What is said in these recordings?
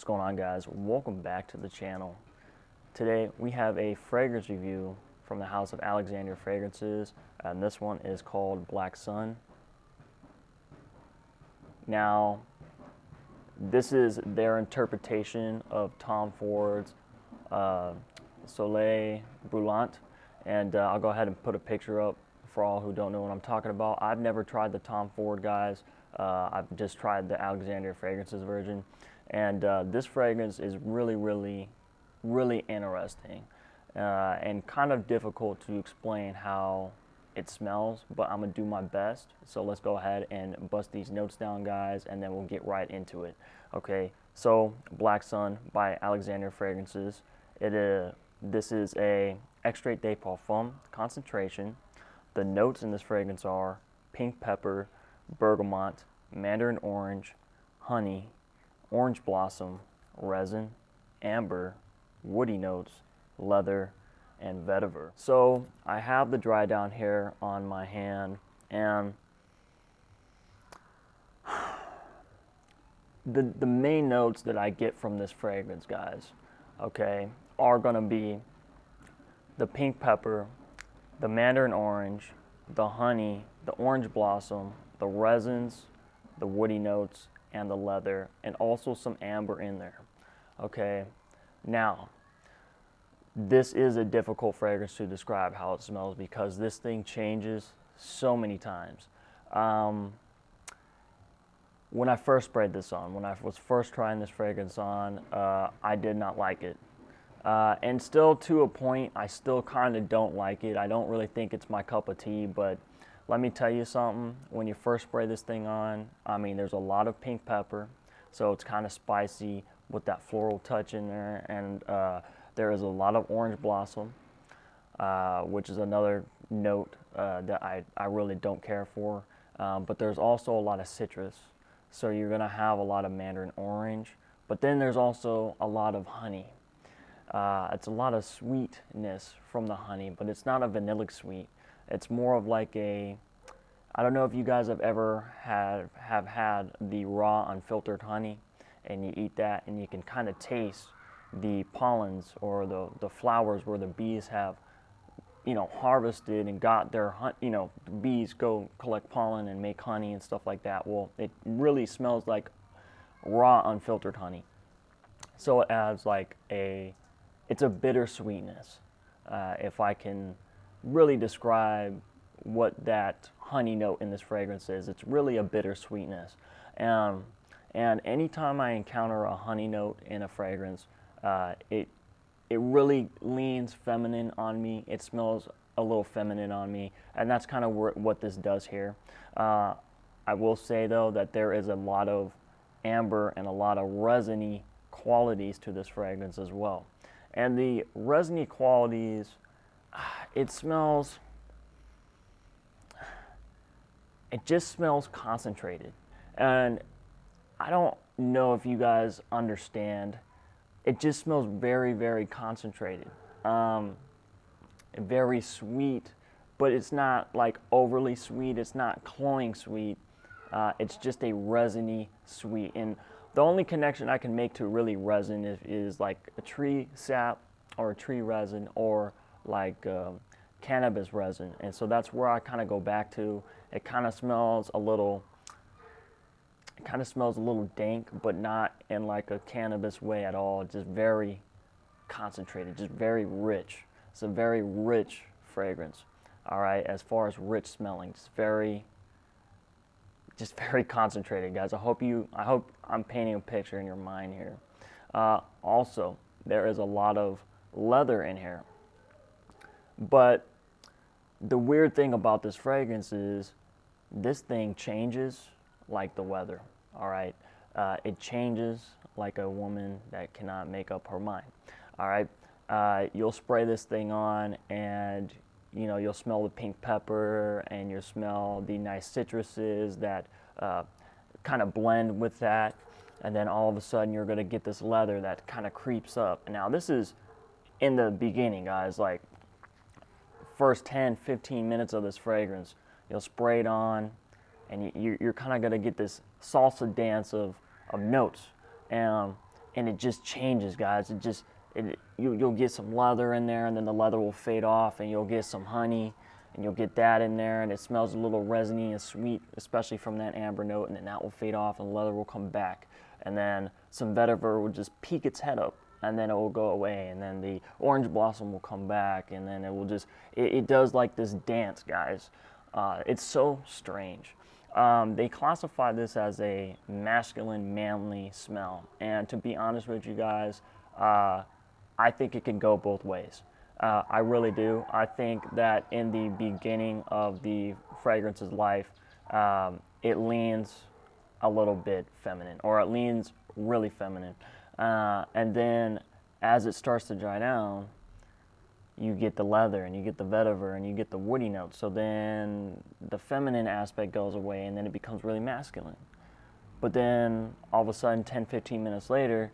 What's going on, guys? Welcome back to the channel. Today we have a fragrance review from the house of Alexandria fragrances, and this one is called Black Sun. Now, this is their interpretation of Tom Ford's Soleil Brûlant, and I'll go ahead and put a picture up for all who don't know what I'm talking about. I've never tried the Tom Ford, guys. I've just tried the Alexandria fragrances version, and this fragrance is really interesting and kind of difficult to explain how it smells, but I'm gonna do my best. So let's go ahead and bust these notes down, guys, and then we'll get right into it. Okay, so Black Sun by Alexandria fragrances. This is a extrait de parfum concentration. The notes in this fragrance are pink pepper, bergamot, mandarin orange, honey, orange blossom, resin, amber, woody notes, leather, and vetiver. So I have the dry down here on my hand, and the main notes that I get from this fragrance, guys, okay, are gonna be the pink pepper, the mandarin orange, the honey, the orange blossom, the resins, the woody notes, and the leather, and also some amber in there. Okay, now this is a difficult fragrance to describe how it smells because this thing changes so many times. When I first sprayed this on, when I was first trying this fragrance on, I did not like it. And still, to a point, I still kind of don't like it. I don't really think it's my cup of tea, but let me tell you something. When you first spray this thing on, I mean, there's a lot of pink pepper, so it's kind of spicy with that floral touch in there, and there is a lot of orange blossom, which is another note that I really don't care for, but there's also a lot of citrus, so you're going to have a lot of mandarin orange, but then there's also a lot of honey. It's a lot of sweetness from the honey, but it's not a vanillic sweet. It's more of like a, I don't know if you guys have ever have had the raw unfiltered honey, and you eat that and you can kind of taste the pollens or the flowers where the bees have, harvested and got their, the bees go collect pollen and make honey and stuff like that. Well, it really smells like raw unfiltered honey. So it adds like it's a bitter sweetness, if I can really describe what that honey note in this fragrance is. It's really a bitter sweetness. And anytime I encounter a honey note in a fragrance, it really leans feminine on me. It smells a little feminine on me, and that's kind of what this does here. I will say, though, that there is a lot of amber and a lot of resiny qualities to this fragrance as well. And the resiny qualities, it just smells concentrated. And I don't know if you guys understand, it just smells very concentrated. Very sweet, but it's not like overly sweet. It's not cloying sweet. It's just a resiny sweet. And the only connection I can make to really resin is like a tree sap or a tree resin, or like cannabis resin. And so that's where I kind of go back to. It kind of smells a little dank, but not in like a cannabis way at all. Just very concentrated, just very rich. It's a very rich fragrance. All right, as far as rich smelling, just very concentrated, guys. I hope I'm painting a picture in your mind here. Also, there is a lot of leather in here. But the weird thing about this fragrance is this thing changes like the weather. All right, it changes like a woman that cannot make up her mind. All right, you'll spray this thing on, and you'll smell the pink pepper, and you'll smell the nice citruses that kind of blend with that, and then all of a sudden you're going to get this leather that kind of creeps up. And now this is in the beginning, guys, like first 10-15 minutes of this fragrance. You'll spray it on, and you're kind of going to get this salsa dance of notes. And and it just changes, guys. You'll get some leather in there, and then the leather will fade off, and you'll get some honey, and you'll get that in there, and it smells a little resiny and sweet, especially from that amber note, and then that will fade off, and the leather will come back, and then some vetiver will just peek its head up, and then it will go away, and then the orange blossom will come back, and then it will just, it does like this dance, guys. It's so strange. They classify this as a masculine, manly smell, and to be honest with you guys, I think it can go both ways. I really do. I think that in the beginning of the fragrance's life, it leans a little bit feminine, or it leans really feminine. And then as it starts to dry down, you get the leather, and you get the vetiver, and you get the woody notes. So then the feminine aspect goes away, and then it becomes really masculine. But then all of a sudden, 10, 15 minutes later,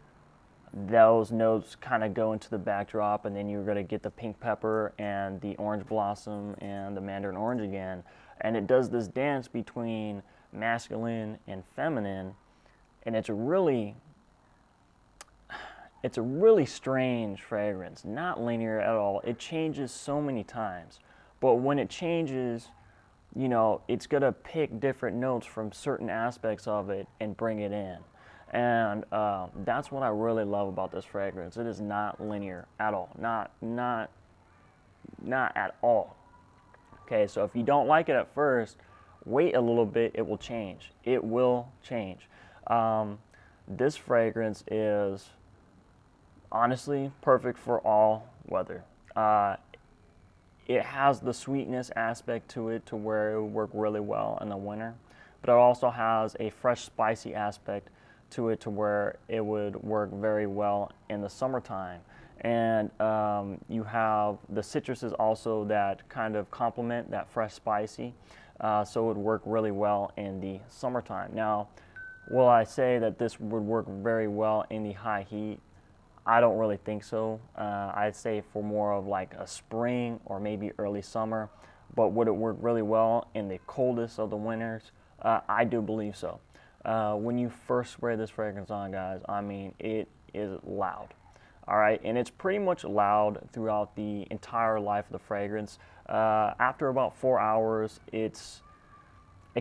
those notes kind of go into the backdrop, and then you're going to get the pink pepper and the orange blossom and the mandarin orange again. And it does this dance between masculine and feminine, and it's a really strange fragrance, not linear at all. It changes so many times, but when it changes, you know, it's going to pick different notes from certain aspects of it and bring it in. And that's what I really love about this fragrance. It is not linear at all. Not at all. Okay, so if you don't like it at first, wait a little bit. It will change. It will change. This fragrance is honestly perfect for all weather. It has the sweetness aspect to it to where it will work really well in the winter, but it also has a fresh, spicy aspect to it to where it would work very well in the summertime. And you have the citruses also that kind of complement that fresh, spicy, so it would work really well in the summertime. Now, will I say that this would work very well in the high heat? I don't really think so. I'd say for more of like a spring or maybe early summer, but would it work really well in the coldest of the winters? I do believe so. When you first spray this fragrance on, guys, I mean, it is loud. All right, and it's pretty much loud throughout the entire life of the fragrance. After about 4 hours, it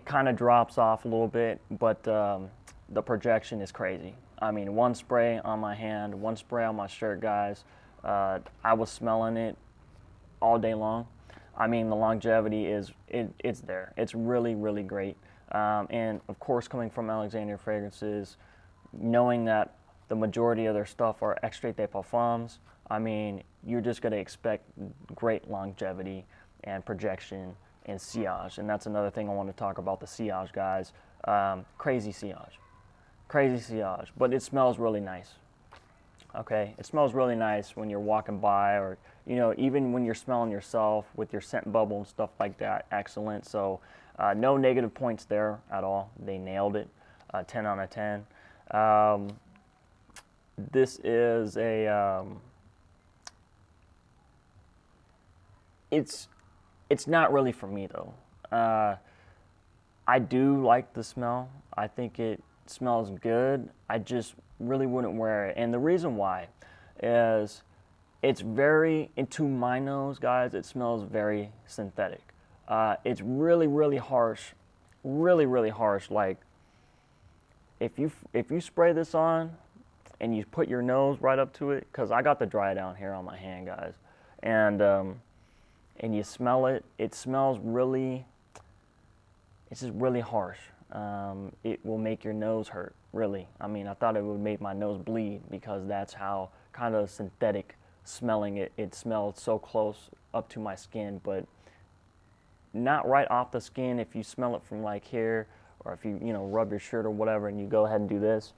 kind of drops off a little bit, but the projection is crazy. I mean, one spray on my hand, one spray on my shirt, guys. I was smelling it all day long. I mean, the longevity it's there. It's really, really great. And of course, coming from Alexandria Fragrances, knowing that the majority of their stuff are extrait de parfums, I mean, you're just going to expect great longevity and projection and sillage. And that's another thing I want to talk about, the sillage, guys. Crazy sillage. Crazy sillage, but it smells really nice. Okay, it smells really nice when you're walking by, or you know, even when you're smelling yourself with your scent bubble and stuff like that. Excellent. So no negative points there at all. They nailed it. 10 out of 10. This is a it's not really for me though. I do like the smell. I think it smells good. I just really wouldn't wear it. And the reason why is it's very, into my nose, guys, it smells very synthetic. It's really, really harsh. Really, really harsh. Like if you spray this on and you put your nose right up to it, because I got the dry down here on my hand, guys, and you smell it, it smells really, it's just really harsh. It will make your nose hurt, really. I mean, I thought it would make my nose bleed because that's how kind of synthetic smelling it smelled so close up to my skin, but not right off the skin. If you smell it from like here, or if you rub your shirt or whatever and you go ahead and do this,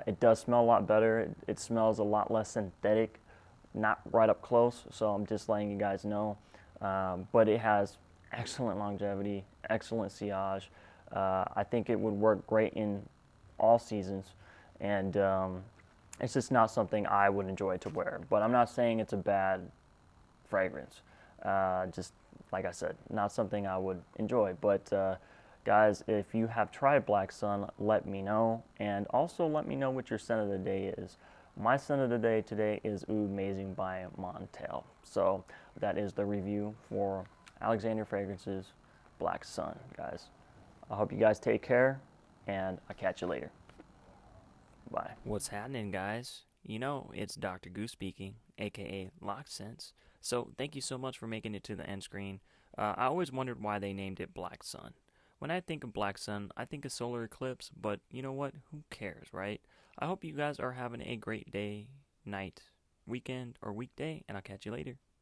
it does smell a lot better. It smells a lot less synthetic, not right up close, so I'm just letting you guys know. But it has excellent longevity, excellent sillage. I think it would work great in all seasons, and it's just not something I would enjoy to wear. But I'm not saying it's a bad fragrance. Just like I said, not something I would enjoy. But guys, if you have tried Black Sun, let me know, and also let me know what your scent of the day is. My scent of the day today is Oud Amazing by Montel. So that is the review for Alexandria Fragrances Black Sun, guys. I hope you guys take care, and I'll catch you later. Bye. What's happening, guys? It's Dr.Goo speaking, aka Loc'd. So, thank you so much for making it to the end screen. I always wondered why they named it Black Sun. When I think of Black Sun, I think of solar eclipse, but you know what? Who cares, right? I hope you guys are having a great day, night, weekend, or weekday, and I'll catch you later.